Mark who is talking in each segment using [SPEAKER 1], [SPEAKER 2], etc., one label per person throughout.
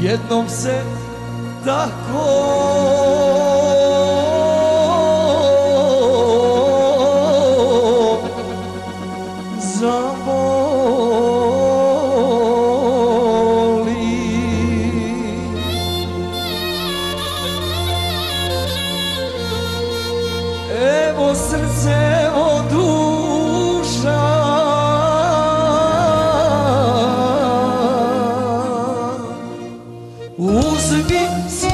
[SPEAKER 1] jednom se tako evo srce, evo duša, uzmi sve,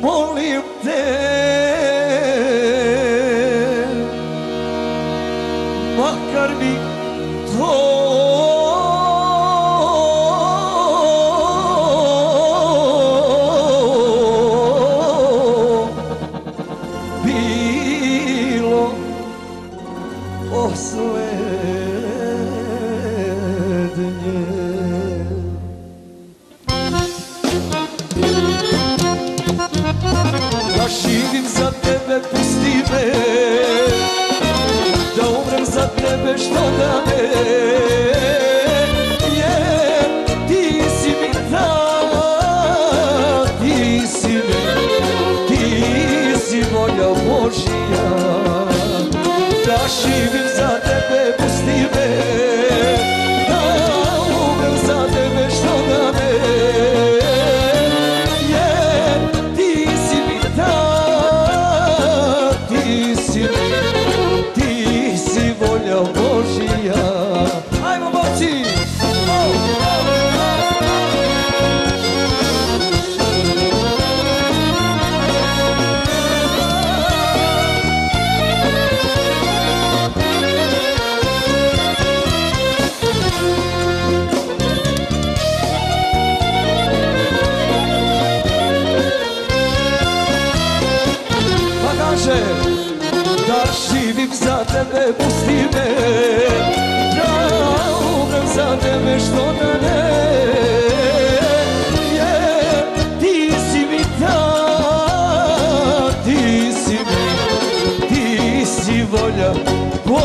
[SPEAKER 1] molim te, makar mi to poslednje. Da živim za tebe, pusti me, da umrem za tebe, što da ne, jer ti si mi ta, ti si mi, ti si volja Božija. Da živim za tebe, pusti me, da umrem za tebe, što da ne, jer ti si mi ta, ti si mi, ti si volja Božija. Ajmo momci! Da živim za tebe, pusti me, da umrem za tebe, što da ne, jer ti si mi ta, ti si mi, ti si volja Božija.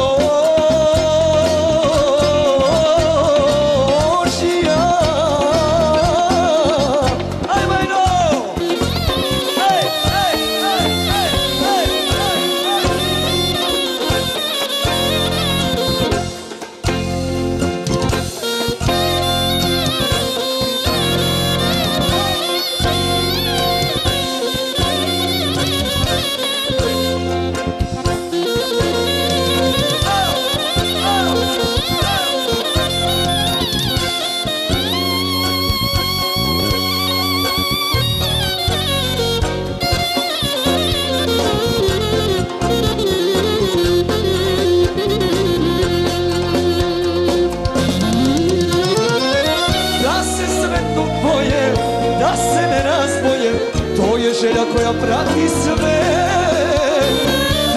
[SPEAKER 1] Da se ne razboje, to je želja koja prati sve.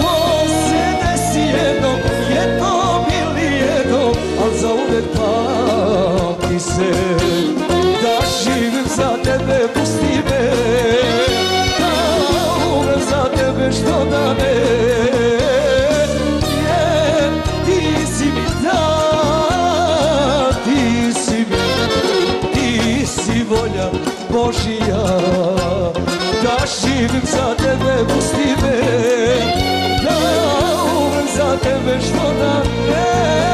[SPEAKER 1] To se desi jednom, jednom ili jednom, al zauvek pamti se. Da živim za tebe, pusti me, da umrem za tebe, što da ne, jer ti si mi ta, ti si mi, ti si volja Božija. Da živim za tebe, pusti me, da umrem za tebe, što da ne.